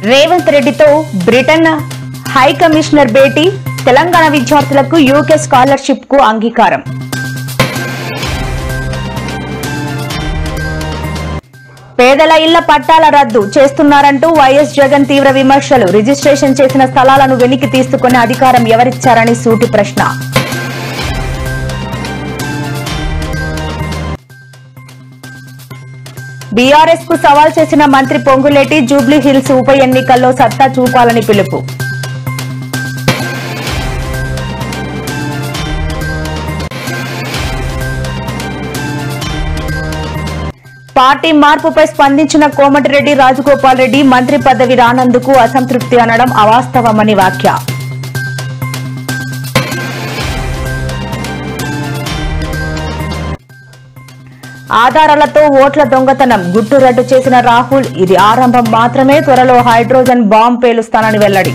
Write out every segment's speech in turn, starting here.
రేవంత్ రెడ్డితో Britain high commissioner భేటీ, తెలంగాణ విద్యార్థులకు UK scholarship కు అంగీకారం. పేదల ఇళ్ల పట్టాల రద్దు చేస్తున్నారంటూ వైఎస్ జగన్ తీవ్ర విమర్శలు. రిజిస్ట్రేషన్ చేసిన స్థలాలను వెనక్కి తీసుకునే అధికారం ఎవరిచ్చారని సూటి ప్రశ్న. బీఆర్ఎస్ కు సవాల్ చేసిన మంత్రి పొంగులేటి, జూబ్లీ హిల్స్ ఉప ఎన్నికల్లో సత్తా చూపాలని పిలుపు. పార్టీ మార్పుపై స్పందించిన కోమటిరెడ్డి రాజగోపాల్ రెడ్డి, మంత్రి పదవి రానందుకు అసంతృప్తి అనడం అవాస్తవమని వ్యాఖ్య. ఆధారాలతో ఓట్ల దొంగతనం, గుట్టు రట్టు చేసిన రాహుల్, ఇది ఆరంభం మాత్రమే, త్వరలో హైడ్రోజన్ బాంబ్ పేలుస్తానని వెల్లడి.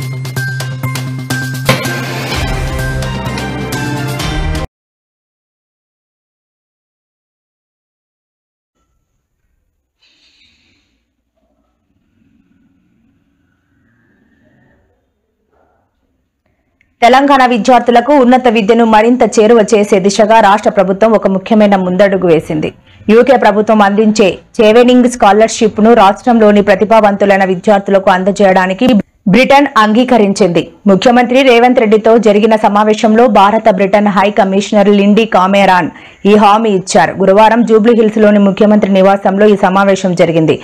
తెలంగాణ విద్యార్థులకు ఉన్నత విద్యను మరింత చేరువ చేసే దిశగా రాష్ట్ర ప్రభుత్వం ఒక ముఖ్యమైన ముందడుగు వేసింది. యూకే ప్రభుత్వం అందించే చెవెనింగ్ స్కాలర్షిప్ ను రాష్ట్రంలోని ప్రతిభావంతులైన విద్యార్థులకు అందజేయడానికి బ్రిటన్ అంగీకరించింది. ముఖ్యమంత్రి రేవంత్ రెడ్డితో జరిగిన సమావేశంలో భారత Britain high commissioner Lindy Cameron ఈ హామీ ఇచ్చారు. గురువారం జూబ్లీహిల్స్ లోని ముఖ్యమంత్రి నివాసంలో ఈ సమావేశం జరిగింది.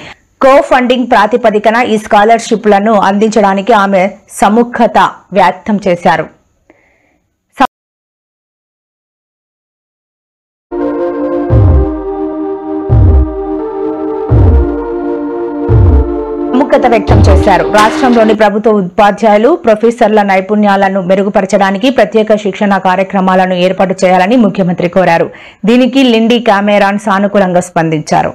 కో ఫండింగ్ ప్రాతిపదికన ఈ స్కాలర్షిప్లను అందించడానికి ఆమె సముఖత వ్యక్తం చేశారు. రాష్ట్రంలోని ప్రభుత్వ ఉపాధ్యాయులు, ప్రొఫెసర్ల నైపుణ్యాలను మెరుగుపరచడానికి ప్రత్యేక శిక్షణ కార్యక్రమాలను ఏర్పాటు చేయాలని ముఖ్యమంత్రి కోరారు. దీనికి లిండీ కామెరాన్ సానుకూలంగా స్పందించారు.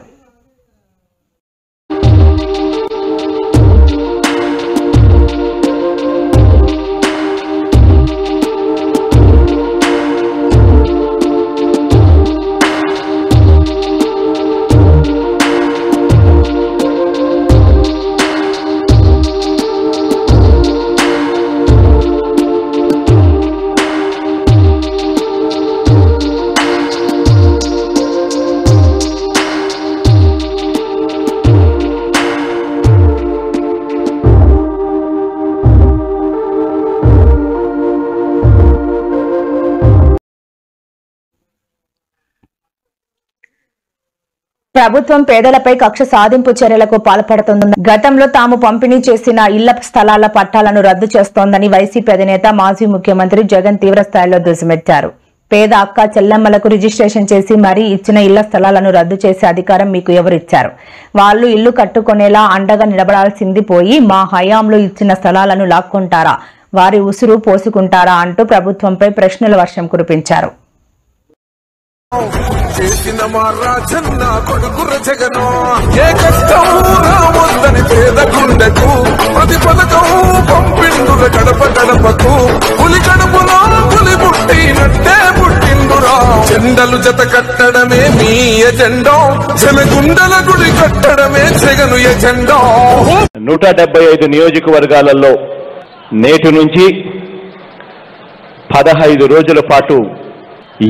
ప్రభుత్వం పేదలపై కక్ష సాధింపు చర్యలకు పాల్పడుతోందని, గతంలో తాము పంపిణీ చేసిన ఇళ్ల స్థలాల పట్టాలను రద్దు చేస్తోందని వైసీపీ అధినేత మాజీ ముఖ్యమంత్రి జగన్ తీవ్రస్థాయిలో దుయ్యబట్టారు. పేద అక్క చెల్లెమ్మలకు రిజిస్ట్రేషన్ చేసి మరీ ఇచ్చిన ఇళ్ల స్థలాలను రద్దు చేసే అధికారం మీకు ఎవరిచ్చారు? వాళ్లు ఇల్లు కట్టుకునేలా అండగా నిలబడాల్సింది పోయి మా హయాంలో ఇచ్చిన స్థలాలను లాక్కుంటారా, వారి ఉసురు పోసుకుంటారా అంటూ ప్రభుత్వంపై ప్రశ్నల వర్షం కురిపించారు. చేసిన మా రాజన్న కొడుకుర జగనో, ఏ కష్టం రావద్దని పేద గుండెకు ప్రతి పథకం పంపిండుల గడప గడపకు, పులి కడుపులో పులి పుట్టినట్టే పుట్టిండురా. జెండలు జత కట్టడమే మీ ఎజెండో, జనగుండల గుడి కట్టడమే జగను ఎజెండో. 175 నియోజకవర్గాలలో నేటి నుంచి 15 రోజుల పాటు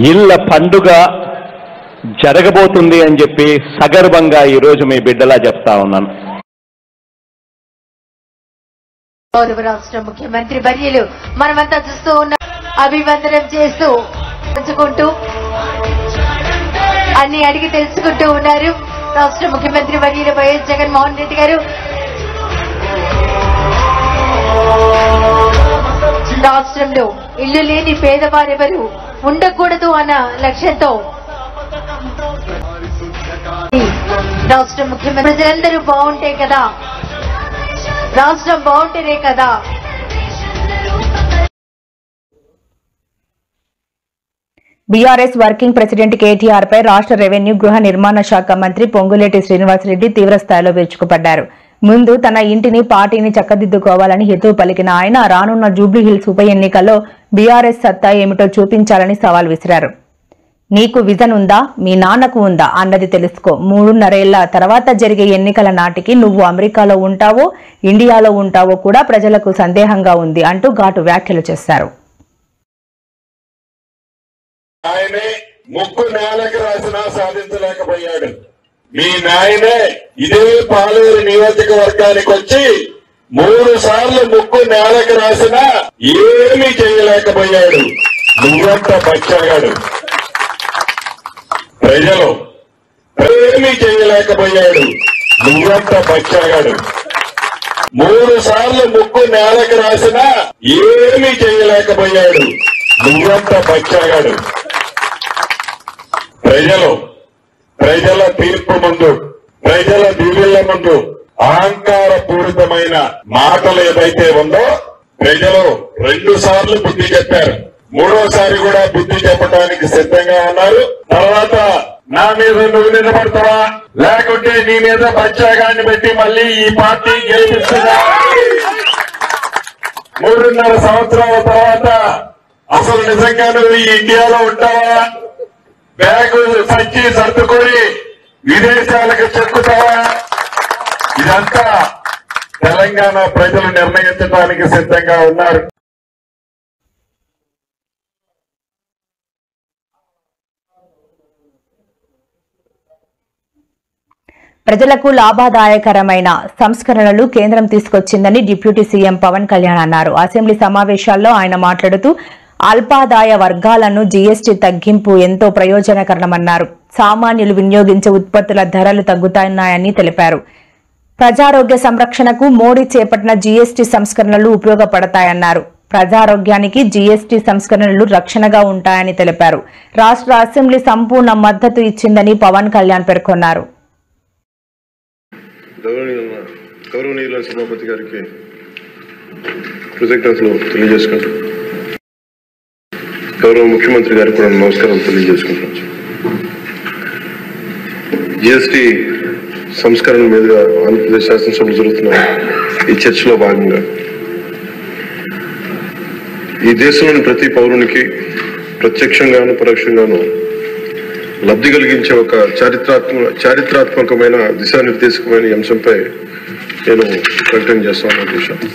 ఇళ్ల పండుగ జరగబోతుంది అని చెప్పి సగర్వంగా ఈ రోజు మీ బిడ్డలా చెప్తా ఉన్నాను. గౌరవ రాష్ట్ర ముఖ్యమంత్రి వర్యులు మనమంతా చూస్తూ ఉన్న అభివందనం చేస్తూ పంచుకుంటూ అన్ని అడిగి తెలుసుకుంటూ ఉన్నారు రాష్ట్ర ముఖ్యమంత్రి వర్యులు వైఎస్ జగన్మోహన్ రెడ్డి గారు. రాష్ట్రంలో ఇల్లు లేని పేదవారెవరు ఉండకూడదు అన్న లక్ష్యంతో రాష్ట్ర ముఖ్యమంత్రి ప్రజలందరూ బాగుంటే కదా రాష్ట్రం బాగుంటేనే కదా. బీఆర్ఎస్ వర్కింగ్ ప్రెసిడెంట్ కేటీఆర్ పై రాష్ట్ర రెవెన్యూ గృహ నిర్మాణ శాఖ మంత్రి పొంగులేటి శ్రీనివాసరెడ్డి తీవ్రస్థాయిలో విరుచుకుపడ్డారు. ముందు తన ఇంటిని పార్టీని చక్కదిద్దుకోవాలని హితవు పలికిన ఆయన రానున్న జూబ్లీహిల్స్ ఉప ఎన్నికల్లో బీఆర్ఎస్ సత్తా ఏమిటో చూపించాలని సవాల్ విసిరారు. నీకు విజన్ ఉందా, మీ నాన్నకు ఉందా అన్నది తెలుసుకో. 3.5 ఏళ్ల తర్వాత జరిగే ఎన్నికల నాటికి నువ్వు అమెరికాలో ఉంటావో ఇండియాలో ఉంటావో కూడా ప్రజలకు సందేహంగా ఉంది అంటూ ఘాటు వ్యాఖ్యలు చేశారు. ఆయనే ముక్కు నేలకు రాసినా సాధించలేకపోయాడు. మీ నాయనే ఇదే పాలేరు నియోజకవర్గానికి వచ్చి 3 సార్లు ముక్కు నేలకు రాసినా ఏమీ చేయలేకపోయాడు. నువ్వంతా బచ్చాగాడు. ప్రజలు ఏమీ చేయలేకపోయాడు. నువ్వంతా బచ్చాగాడు. 3 సార్లు ముక్కు నేలకు రాసినా ఏమీ చేయలేకపోయాడు. నువ్వంతా బచ్చాగాడు. ప్రజల తీర్పు ముందు, ప్రజల దీవెళ్ల ముందు అహంకార పూరితమైన మాటలు ఏదైతే ఉందో ప్రజలు 2 సార్లు బుద్ధి చెప్పారు. 3వసారి కూడా బుద్ధి చెప్పడానికి సిద్ధంగా ఉన్నారు. తర్వాత నా మీద నువ్వు నిలబడతావా, లేకుంటే నీ మీద బచ్చాగాన్ని పెట్టి మళ్ళీ ఈ పార్టీ గెలిపిస్తున్నా. 3.5 సంవత్సరాల తర్వాత అసలు నిజంగా నువ్వు ఈ ఇండియాలో ఉంటావా, బ్యాగు సంచి సర్దుకొని విదేశాలకు చెక్కుతావా? ఇదంతా తెలంగాణ ప్రజలు నిర్ణయించడానికి సిద్ధంగా ఉన్నారు. ప్రజలకు లాభదాయకరమైన సంస్కరణలు కేంద్రం తీసుకొచ్చిందని డిప్యూటీ సీఎం పవన్ కళ్యాణ్ అన్నారు. అసెంబ్లీ సమావేశాల్లో ఆయన మాట్లాడుతూ అల్పాదాయ వర్గాలను జీఎస్టీ తగ్గింపు ఎంతో ప్రయోజనకరమన్నారు. సామాన్యులు వినియోగించే ఉత్పత్తుల ధరలు తగ్గుతున్నాయని తెలిపారు. ప్రజారోగ్య సంరక్షణకు మోడీ చేపట్టిన జీఎస్టీ సంస్కరణలు ఉపయోగపడతాయన్నారు. ప్రజారోగ్యానికి జీఎస్టీ సంస్కరణలు రక్షణగా ఉంటాయని తెలిపారు. రాష్ట్ర అసెంబ్లీ సంపూర్ణ మద్దతు ఇచ్చిందని పవన్ కళ్యాణ్ పేర్కొన్నారు. గౌరవనీయుల సభాపతి గారికి కృతజ్ఞతలు తెలియజేసుకుంటూ గౌరవ ముఖ్యమంత్రి గారికి కూడా నమస్కారాలు తెలియజేసుకుంటున్నాను. జిఎస్టీ సంస్కరణ మీదుగా ఆంధ్రప్రదేశ్ శాసనసభలో జరుగుతున్న ఈ చర్చలో భాగంగా ఈ దేశంలోని ప్రతి పౌరునికి ప్రత్యక్షంగాను పరోక్షంగాను లబ్ధి కలిగించే ఒక చారిత్రాత్మకమైన దిశానిర్దేశకమైన అంశంపై నేను ప్రకటన చేస్తాను.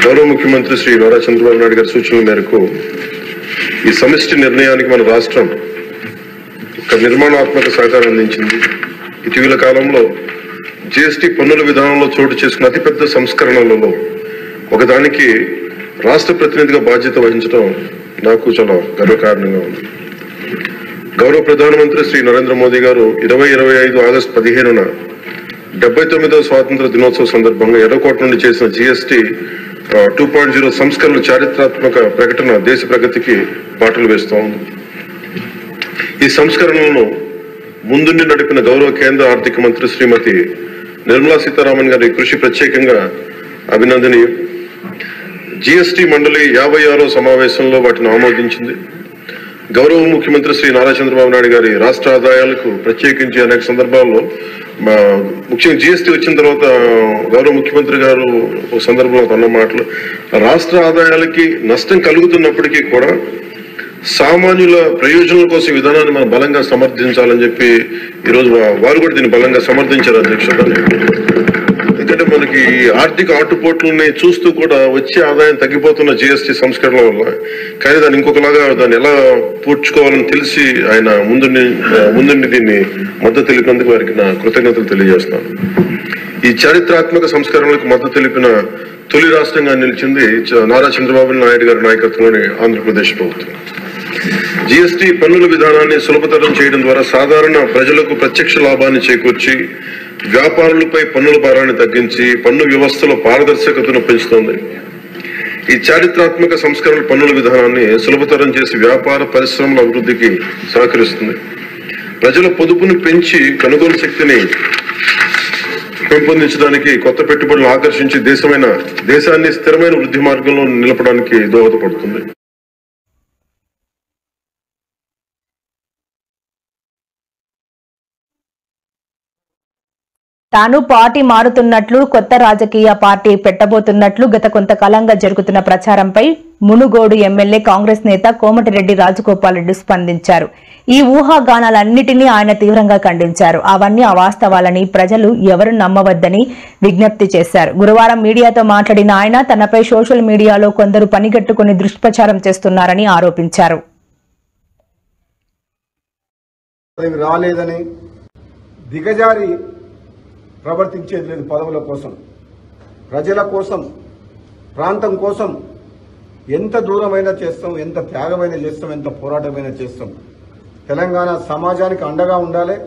గౌరవ ముఖ్యమంత్రి శ్రీ నారా చంద్రబాబు నాయుడు గారి సూచనల మేరకు ఈ సమిష్టి నిర్ణయానికి మన రాష్ట్రం ఒక నిర్మాణాత్మక సహకారం అందించింది. ఇటీవల కాలంలో జిఎస్టీ పన్నుల విధానంలో చోటు చేసుకున్న అతిపెద్ద సంస్కరణలలో ఒకదానికి రాష్ట్ర ప్రతినిధిగా బాధ్యత వహించడం నాకు చాలా గర్వకారణంగా ఉంది. గౌరవ ప్రధానమంత్రి శ్రీ నరేంద్ర మోదీ గారు 2025 ఆగస్టు 15న 79వ స్వాతంత్ర దినోత్సవ సందర్భంగా ఎర్రకోట నుండి చేసిన జిఎస్టీ 2.0 సంస్కరణల చారిత్రాత్మక ప్రకటన దేశ ప్రగతికి బాటలు వేస్తూ ఉంది. ఈ సంస్కరణలను ముందుండి నడిపిన గౌరవ కేంద్ర ఆర్థిక మంత్రి శ్రీమతి నిర్మలా సీతారామన్ గారి కృషి ప్రత్యేకంగా అభినందనీయం. జిఎస్టీ మండలి 56వ సమావేశంలో వాటిని ఆమోదించింది. గౌరవ ముఖ్యమంత్రి శ్రీ నారా చంద్రబాబు నాయుడు గారి రాష్ట్ర ఆదాయాలకు ప్రత్యేకించి అనేక సందర్భాల్లో ముఖ్యంగా జిఎస్టీ వచ్చిన తర్వాత గౌరవ ముఖ్యమంత్రి గారు ఒక సందర్భంలో అన్న మాటలు రాష్ట్ర ఆదాయాలకి నష్టం కలుగుతున్నప్పటికీ కూడా సామాన్యుల ప్రయోజనాల కోసం విధానాన్ని మనం బలంగా సమర్థించాలని చెప్పి ఈరోజు వారు కూడా దీన్ని బలంగా సమర్థించారు అధ్యక్షుడు. ఎందుకంటే మనకి ఆర్థిక ఆటుపోట్లని చూస్తూ కూడా వచ్చే ఆదాయం తగ్గిపోతున్న జిఎస్టీ సంస్కరణ వల్ల, కానీ దాన్ని ఇంకొకలాగా దాన్ని ఎలా పూడ్చుకోవాలని తెలిసి ఆయన ముందుండి దీన్ని మద్దతు తెలిపినందుకు వారికి నా కృతజ్ఞతలు తెలియజేస్తున్నాను. ఈ చారిత్రాత్మక సంస్కరణలకు మద్దతు తెలిపిన తొలి రాష్ట్రంగా నిలిచింది నారా చంద్రబాబు నాయుడు గారి నాయకత్వంలోని ఆంధ్రప్రదేశ్ ప్రభుత్వం. జిఎస్టీ పన్నుల విధానాన్ని సులభతరం చేయడం ద్వారా సాధారణ ప్రజలకు ప్రత్యక్ష లాభాన్ని చేకూర్చి వ్యాపారులపై పన్నుల భారాన్ని తగ్గించి పన్ను వ్యవస్థలో పారదర్శకతను పెంచుతోంది. ఈ చారిత్రాత్మక సంస్కరణ పన్నుల విధానాన్ని సులభతరం చేసి వ్యాపార పరిశ్రమల అభివృద్ధికి సహకరిస్తుంది. ప్రజల పొదుపును పెంచి కొనుగోలు శక్తిని పెంపొందించడానికి, కొత్త పెట్టుబడులను ఆకర్షించి దేశాన్ని స్థిరమైన వృద్ధి మార్గంలో నిలపడానికి దోహదపడుతుంది. తాను పార్టీ మారుతున్నట్లు, కొత్త రాజకీయ పార్టీ పెట్టబోతున్నట్లు గత కొంతకాలంగా జరుగుతున్న ప్రచారంపై మునుగోడు ఎమ్మెల్యే కాంగ్రెస్ నేత కోమటిరెడ్డి రాజగోపాల్ రెడ్డి స్పందించారు. ఈ ఊహాగానాలన్నిటినీ ఆయన తీవ్రంగా ఖండించారు. అవన్నీ అవాస్తవాలని, ప్రజలు ఎవరు నమ్మవద్దని విజ్ఞప్తి చేశారు. గురువారం మీడియాతో మాట్లాడిన ఆయన తనపై సోషల్ మీడియాలో కొందరు పనిగట్టుకుని దుష్ప్రచారం చేస్తున్నారని ఆరోపించారు. రాలేదని దిగజారి ప్రవర్తించేది లేదు. పదవుల కోసం, ప్రజల కోసం, ప్రాంతం కోసం ఎంత దూరమైనా చేస్తాం, ఎంత త్యాగమైనా చేస్తాం, ఎంత పోరాటమైనా చేస్తాం. తెలంగాణ సమాజానికి అండగా ఉండాలి,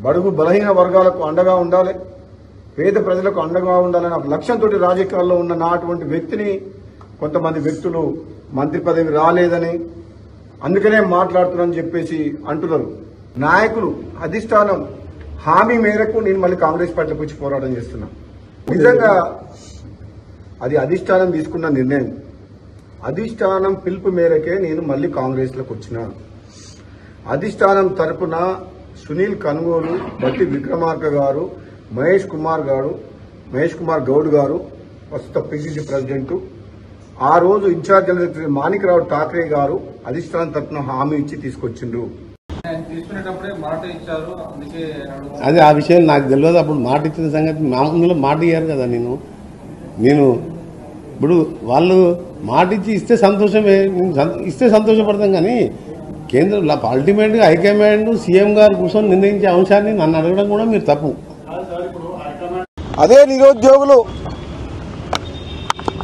బడుగు బలహీన వర్గాలకు అండగా ఉండాలి, పేద ప్రజలకు అండగా ఉండాలనే ఒక లక్ష్యంతో రాజకీయాల్లో ఉన్న నాటువంటి వ్యక్తిని కొంతమంది వ్యక్తులు మంత్రి పదవి రాలేదని అందుకనే మాట్లాడుతున్నారని చెప్పేసి అంటున్నారు. నాయకులు అధిష్టానం హామీ మేరకు నేను మళ్ళీ కాంగ్రెస్ పార్టీలోకి వచ్చి పోరాటం చేస్తున్నా. నిజంగా అది అధిష్టానం తీసుకున్న నిర్ణయం. అధిష్టానం పిలుపు మేరకే నేను మళ్ళీ కాంగ్రెస్లోకి వచ్చిన. అధిష్టానం తరపున సునీల్ కనుగోలు, బట్టి విక్రమార్క గారు, మహేష్ కుమార్ గౌడ్ గారు, ప్రస్తుత పిసిసి ప్రెసిడెంట్, ఆ రోజు in-charge general secretary Manikrao Thackeray గారు అధిష్టానం తరపున హామీ ఇచ్చి తీసుకొచ్చిండ్రు. అదే ఆ విషయం నాకు తెలియదు. అప్పుడు మాట ఇచ్చిన సంగతి మామూలుగా మాట ఇయ్యారు కదా. నేను ఇప్పుడు వాళ్ళు మాట ఇస్తే సంతోషమే, ఇస్తే సంతోషపడతాం. కానీ కేంద్రంలో అల్టిమేట్గా హైకమాండ్ సీఎం గారు కూర్చొని నిర్ణయించే అంశాన్ని నన్ను అడగడం కూడా మీరు తప్పు. అదే నిరుద్యోగులు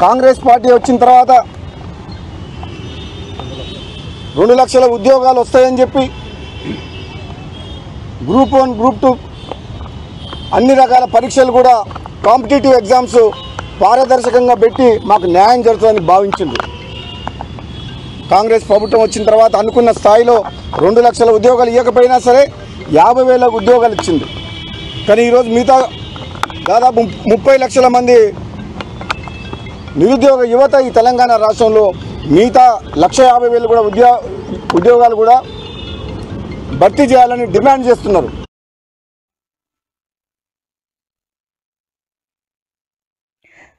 కాంగ్రెస్ పార్టీ వచ్చిన తర్వాత 2 లక్షల ఉద్యోగాలు వస్తాయని చెప్పి గ్రూప్ 1, గ్రూప్ 2 అన్ని రకాల పరీక్షలు కూడా కాంపిటేటివ్ ఎగ్జామ్స్ పారదర్శకంగా పెట్టి మాకు న్యాయం జరుగుతుందని భావించింది. కాంగ్రెస్ ప్రభుత్వం వచ్చిన తర్వాత అనుకున్న స్థాయిలో 2 లక్షల ఉద్యోగాలు ఇవ్వకపోయినా సరే 50,000 ఉద్యోగాలు ఇచ్చింది. కానీ ఈరోజు మిగతా దాదాపు 30 లక్షల మంది నిరుద్యోగ యువత ఈ తెలంగాణ రాష్ట్రంలో మిగతా 150,000 కూడా ఉద్యోగాలు కూడా భర్తీ చేయాలని డిమాండ్ చేస్తున్నారు.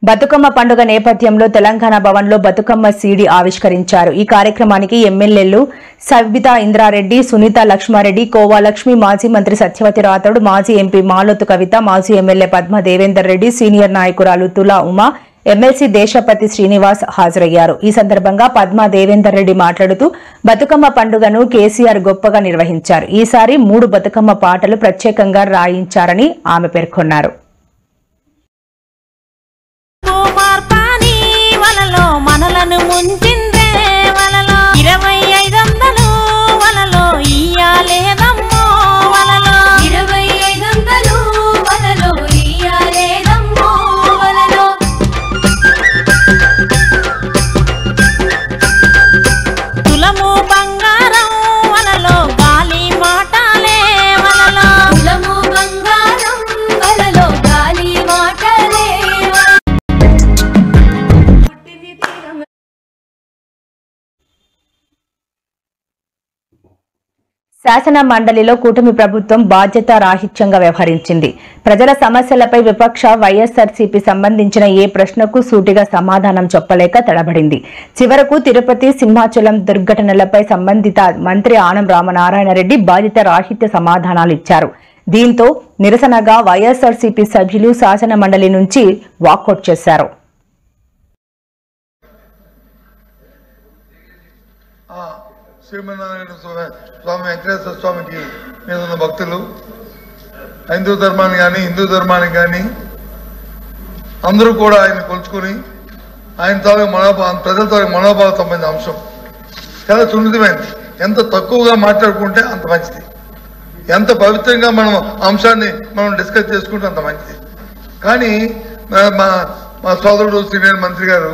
బతుకమ్మ పండుగ నేపథ్యంలో తెలంగాణ భవన్లో బతుకమ్మ సీడీ ఆవిష్కరించారు. ఈ కార్యక్రమానికి ఎమ్మెల్యేలు సవితా ఇంద్రారెడ్డి, సునీత లక్ష్మారెడ్డి, కోవా లక్ష్మి, మాజీ మంత్రి సత్యవతి రాథోడ్, మాజీ ఎంపీ మాలోతు కవిత, మాజీ ఎమ్మెల్యే పద్మ దేవేందర్ రెడ్డి, సీనియర్ నాయకురాలు తులా ఉమా, ఎమ్మెల్సీ దేశపతి శ్రీనివాస్ హాజరయ్యారు. ఈ సందర్భంగా పద్మ దేవేందర్ రెడ్డి మాట్లాడుతూ బతుకమ్మ పండుగను కేసీఆర్ గొప్పగా నిర్వహించారు. ఈసారి 3 బతుకమ్మ పాటలు ప్రత్యేకంగా రాయించారని ఆమె పేర్కొన్నారు. మనలను ముంచిందే వలలో 2500 వలలో ఇయ్యాలేదమ్మో వలలో 2500 వలలో ఇయ్యాలేదమ్మో వలలో తులము బంగారం వలలో గాలి మాటలే వలలో తులము బంగారం వలలో గాలి మాటలే శాసన మండలిలో కూటమి ప్రభుత్వం బాధ్యత రాహిత్యంగా వ్యవహరించింది. ప్రజల సమస్యలపై విపక్ష వైఎస్ఆర్సీపీ సంబంధించిన ఏ ప్రశ్నకు సూటిగా సమాధానం చెప్పలేక తడబడింది. చివరకు తిరుపతి, సింహాచలం దుర్ఘటనలపై సంబంధిత మంత్రి ఆనం రామనారాయణ రెడ్డి బాధ్యత రాహిత్య సమాధానాలు ఇచ్చారు. దీంతో నిరసనగా వైఎస్ఆర్సీపీ సభ్యులు శాసన మండలి నుంచి వాకౌట్ చేశారు. శ్రీమన్నారాయణ స్వామి వెంకటేశ్వర స్వామికి మీద ఉన్న భక్తులు హైందూ ధర్మాన్ని కానీ హిందూ ధర్మానికి కానీ అందరూ కూడా ఆయన కొలుచుకుని ఆయన తాలూకు ప్రజల తాలూకు మనోభావం సంబంధించిన అంశం చాలా సున్నితమైనది. ఎంత తక్కువగా మాట్లాడుకుంటే అంత మంచిది. ఎంత పవిత్రంగా మనం అంశాన్ని మనం డిస్కస్ చేసుకుంటే అంత మంచిది. కానీ మా సోదరుడు సీనియర్ మంత్రి గారు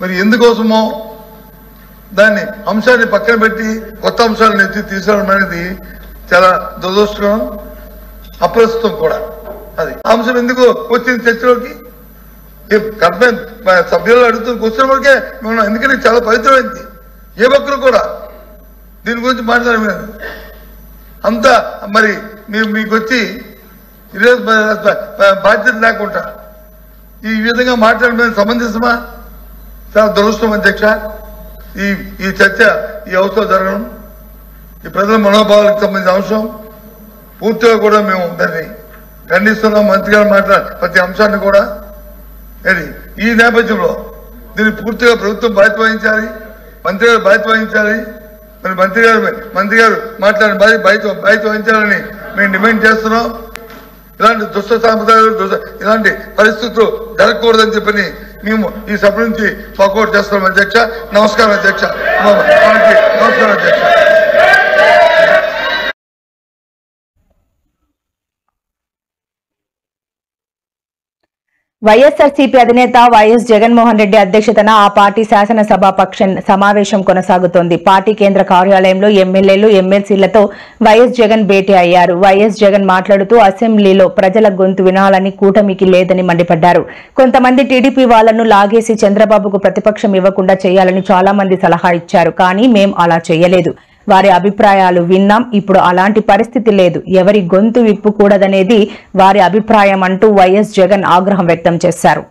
మరి ఎందుకోసమో దాన్ని అంశాన్ని పక్కన పెట్టి కొత్త అంశాలను ఎత్తి తీసుకోవడం అనేది చాలా దురదృష్టం, అప్రస్తుతం కూడా. అది అంశం ఎందుకు వచ్చింది చర్చలోకి? సభ్యులు అడుగుతూ కూర్చున్న వరకే మనం ఎందుకంటే చాలా పవిత్రమైంది. ఏ భక్తులు కూడా దీని గురించి మాట్లాడలేదు. అంతా మరి మీకు వచ్చి ఈరోజు బాధ్యత లేకుండా ఈ విధంగా మాట్లాడడం సమంజసమా? చాలా దురదృష్టం అధ్యక్ష. ఈ చర్చ ఈ అవసరం జరగడం ఈ ప్రజల మనోభావాలకు సంబంధించిన అంశం పూర్తిగా కూడా మేము దాన్ని ఖండిస్తున్నాం. మంత్రి గారు మాట్లాడే ప్రతి అంశాన్ని కూడా ఈ నేపథ్యంలో దీన్ని పూర్తిగా ప్రభుత్వం బాధ్యత వహించాలి, మంత్రి గారు బాధ్యత వహించాలి. మరి మంత్రి గారు మాట్లాడిన బాధ్యత వహించాలని మేము డిమాండ్ చేస్తున్నాం. ఇలాంటి దుష్ట సాంప్రదాయాలు ఇలాంటి పరిస్థితులు జరగకూడదని చెప్పని మేము ఈ సభ నుంచి వాకౌట్ చేస్తున్నాం అధ్యక్ష. నమస్కారం అధ్యక్ష. నమస్కారం అధ్యక్ష. వైఎస్ఆర్సీపీ అధినేత వైఎస్ జగన్మోహన్ రెడ్డి అధ్యక్షతన ఆ పార్టీ శాసనసభాపక్ష సమావేశం కొనసాగుతోంది. పార్టీ కేంద్ర కార్యాలయంలో ఎమ్మెల్యేలు ఎమ్మెల్సీలతో వైఎస్ జగన్ భేటీ అయ్యారు. వైఎస్ జగన్ మాట్లాడుతూ అసెంబ్లీలో ప్రజల గొంతు వినాలని కూటమికి లేదని మండిపడ్డారు. కొంతమంది టీడీపీ వాళ్లను లాగేసి చంద్రబాబుకు ప్రతిపక్షం ఇవ్వకుండా చేయాలని చాలా మంది సలహా ఇచ్చారు. కానీ మేం అలా చేయలేదు. వారి అభిప్రాయాలు విన్నాం. ఇప్పుడు అలాంటి పరిస్థితి లేదు. ఎవరి గొంతు విప్పుకూడదనేది వారి అభిప్రాయం అంటూ వైఎస్ జగన్ ఆగ్రహం వ్యక్తం చేశారు.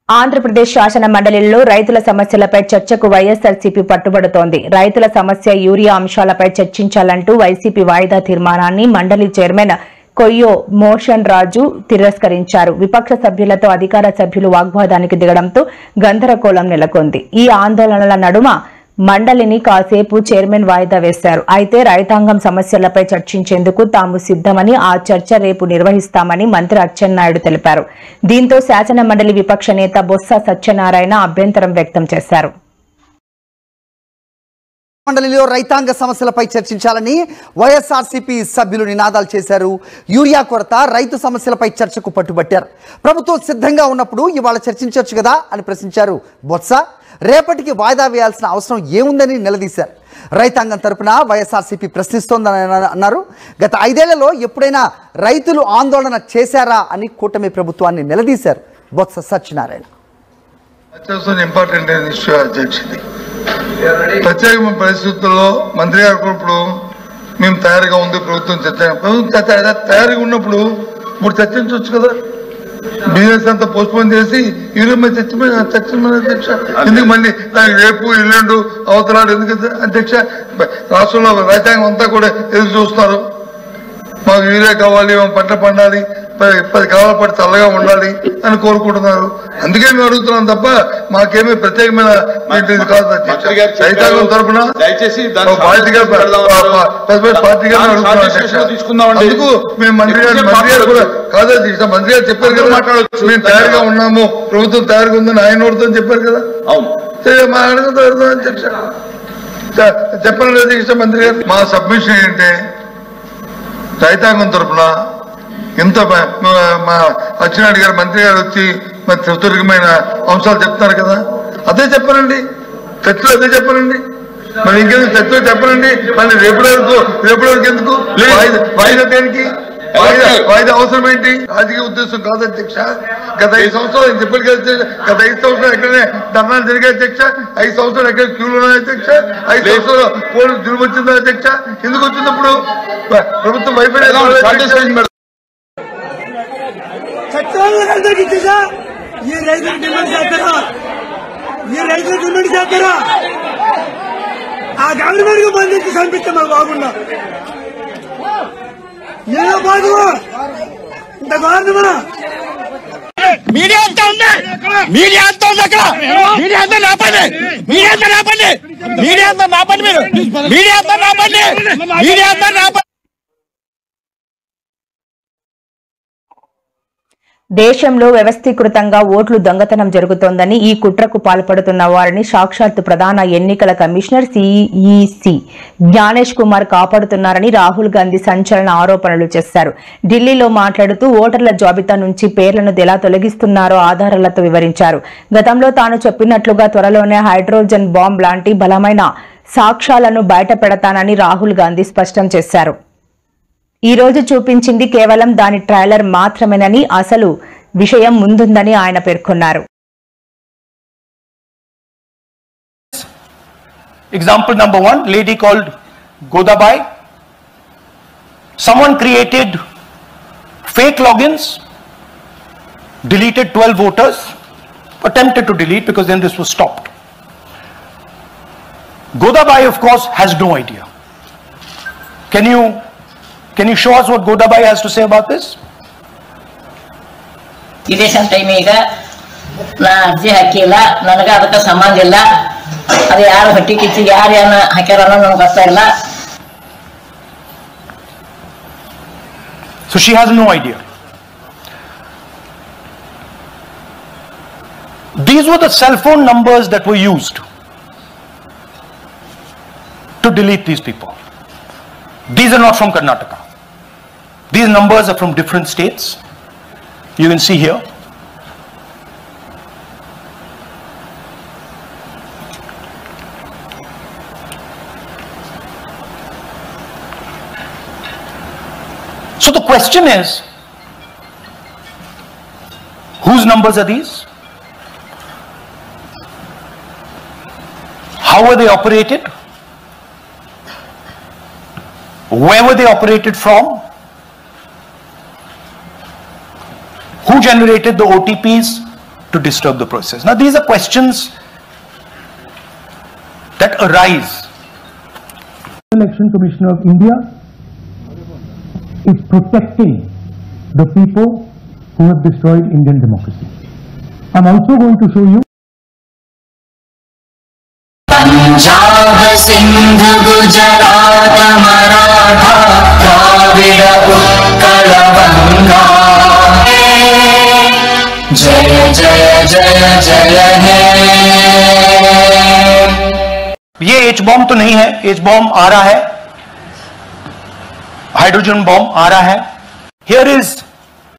ఆంధ్రప్రదేశ్ శాసన మండలిలో రైతుల సమస్యలపై చర్చకు వైఎస్ఆర్సీపీ పట్టుబడుతోంది. రైతుల సమస్య యూరియా అంశాలపై చర్చించాలంటూ వైసీపీ వాయిదా తీర్మానాన్ని మండలి చైర్మన్ కొయ్యో మోషన్ రాజు తిరస్కరించారు. విపక్ష సభ్యులతో అధికార సభ్యులు వాగ్వాదానికి దిగడంతో గందరగోళం నెలకొంది. ఈ ఆందోళనల నడుమ మండలిని కాసేపు చైర్మన్ వాయిదా వేశారు. అయితే రైతాంగం సమస్యలపై చర్చించేందుకు తాము సిద్దమని, ఆ చర్చ రేపు నిర్వహిస్తామని మంత్రి అచ్చెన్నాయుడు తెలిపారు. దీంతో శాసన మండలి విపక్ష నేత బొత్స సత్యనారాయణ అభ్యంతరం వ్యక్తం చేశారు. మండలిలో రైతాంగ సమస్యలపై చర్చించాలని వైఎస్ఆర్సీపీ సభ్యులు నినాదాలు చేశారు. యూరియా కొరత, రైతు సమస్యలపై చర్చకు పట్టుబట్టారు. ప్రభుత్వం సిద్ధంగా ఉన్నప్పుడు ఇవాళ చర్చించవచ్చు కదా అని ప్రశ్నించారు బొత్స. రేపటికి వాయిదా వేయాల్సిన అవసరం ఏముందని నిలదీశారు. రైతాంగం తరపున వైఎస్ఆర్సీపీ ప్రశ్నిస్తోందని అన్నారు. గత 5 ఏళ్లలో ఎప్పుడైనా రైతులు ఆందోళన చేశారా అని కూటమి ప్రభుత్వాన్ని నిలదీశారు బొత్స సత్యనారాయణ. ఇంపార్టెంట్ ఇష్యూ అధ్యక్షుడి. ప్రత్యేకమైన పరిస్థితుల్లో మంత్రి గారు ఇప్పుడు మేము తయారుగా ఉంది, ప్రభుత్వం తయారుగా ఉన్నప్పుడు ఇప్పుడు చర్చించవచ్చు కదా. బిజినెస్ అంతా పోస్ట్పోన్ చేసి యూరియా చర్చమైన అధ్యక్ష ఎందుకు మళ్ళీ దానికి రేపు ఎల్లుండు అవతలాడు ఎందుకు అధ్యక్ష? రాష్ట్రంలో రైతాంగం అంతా కూడా ఎదురు చూస్తున్నారు. మాకు యూరియా కావాలి, పంట పండాలి, 10 కాలాల పాటు చల్లగా ఉండాలి అని కోరుకుంటున్నారు. అందుకే మేము అడుగుతున్నాం తప్ప మాకేమీ ప్రత్యేకమైన ఇది కాదు. రైతాంగం తరఫున దయచేసి పార్టీగా అందుకు మేము మంత్రి గారు కూడా కాదు అధ్యక్ష. మంత్రి గారు చెప్పారు కదా మేము తయారుగా ఉన్నాము, ప్రభుత్వం తయారుగా ఉందని ఆయన నోడుతో చెప్పారు కదా. మా అడుగుతాం అధ్యక్ష. చెప్పండి అధ్యక్ష మంత్రి గారు. మా సబ్మిషన్ ఏంటంటే రైతాంగం తరఫున ఇంత మా అచ్చెన్నాయుడు గారు మంత్రి గారు వచ్చి మరి సుదీర్ఘమైన అంశాలు చెప్తున్నారు కదా, అదే చెప్పనండి. చర్చలో అదే చెప్పనండి. మరి ఇంకేందుకు చర్చలో చెప్పనండి. మళ్ళీ రేపటి వరకు ఎందుకు వాయిదా దేనికి? వాయిదా అవసరం ఏంటి? రాజకీయ ఉద్దేశం కాదు అధ్యక్ష. గత 5 సంవత్సరాలు నేను చెప్పాను కదా, గత 5 సంవత్సరాలు ఎక్కడనే ధర్నాలు జరిగాయి అధ్యక్ష. 5 సంవత్సరాలు ఎక్కడ క్యూలు ఉన్నాయి అధ్యక్ష. 5 సంవత్సరాలు పోలీసు జులుము వచ్చిందా అధ్యక్ష? ఎందుకు వచ్చినప్పుడు ప్రభుత్వం వైఫల్యం చట్టాలందరికీ ఇచ్చేసా ఈ రైతులు డిమాండ్ చేస్తారా? ఈ రైతులు డిమాండ్ చేస్తారా? ఆ గవర్నమెంట్ కు బంధించి చంపిస్తే మాకు బాగున్నా ఏదో బాగువా ఇంత గవర్నమా? మీడియా అంతా ఉంది, మీడియా అంతా ఉంది అక్కడ. మీడియా అంతా నాపండి, మీడియా అంతా నాపండి, మీడియా అంతా నాపండి, మీరు మీడియా అంతా నాపండి, మీడియా అంతా నాపండి. దేశంలో వ్యవస్థీకృతంగా ఓట్లు దొంగతనం జరుగుతోందని, ఈ కుట్రకు పాల్పడుతున్న వారిని సాక్షాత్తు ప్రధాన ఎన్నికల కమిషనర్ సిఈసి జ్ఞానేష్ కుమార్ కాపాడుతున్నారని రాహుల్ గాంధీ సంచలన ఆరోపణలు చేశారు. ఢిల్లీలో మాట్లాడుతూ ఓటర్ల జాబితా నుంచి పేర్లను ఎలా తొలగిస్తున్నారో ఆధారాలతో వివరించారు. గతంలో తాను చెప్పినట్లుగా త్వరలోనే హైడ్రోజన్ బాంబ్ లాంటి బలమైన సాక్ష్యాలను బయటపెడతానని రాహుల్ గాంధీ స్పష్టం చేశారు. ఈ రోజు చూపించింది కేవలం దాని ట్రైలర్ మాత్రమేనని, అసలు విషయం ముందుందని ఆయన పేర్కొన్నారు. Example number 1, lady called Godabai. Someone created fake logins, deleted 12 voters, attempted to delete because then this was stopped. Godabai, of course, has no idea. Can you show us what Godabai has to say about this? Election time ಈಗ ನಾ ಅರ್ಜಿ ಹಾಕಿಲ್ಲ, ನನಗೆ ಅದಕ್ಕೆ ಸಂಬಂಧ ಇಲ್ಲ. ಅದು ಯಾರು ಹೊಟ್ಟಿ ಕಿಚ್ಚಿ ಯಾರು ಏನ ಹಾಕ್ಯಾರ ನನಗೆ ಗೊತ್ತಾಗಿಲ್ಲ. So she has no idea. These were the cell phone numbers that were used to delete these people. These are not from Karnataka. These numbers are from different states. You can see here. So the question is, whose numbers are these? How were they operated? Where were they operated from? Who generated the OTPs to disturb the process? Now these are questions that arise. Election Commissioner of India is protecting the people who have destroyed Indian democracy. I'm also going to show you Punjab Sindh Gujarat Maratha Dravida Utkal बंगा जय जय जय जय हे। ये H bomb तो नहीं है, H bomb आ रहा है, हाइड्रोजन बॉम्ब आ रहा है. Here is